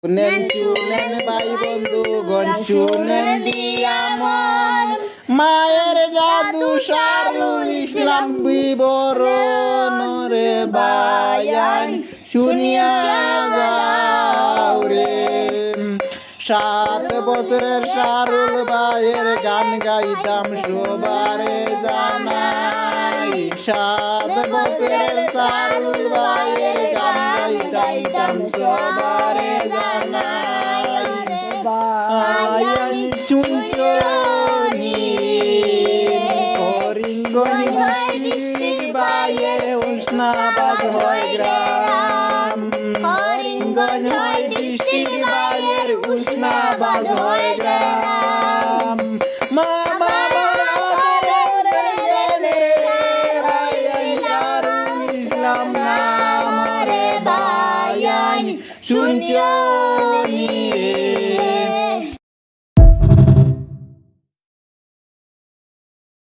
শুনেন ভাই বন্ধু গণ শুনেন দিয়া মন মায়ের জাদু শারুল ইসলাম বিবরণ রে বায়ান শুনিয়া যাও রে। 7 বছরের শারুল ভাইয়ের গান গাইতাম সবারে জানাই। 7 বছরের শারুল ভাইয়ের গান গাইতাম সবারে জানাই।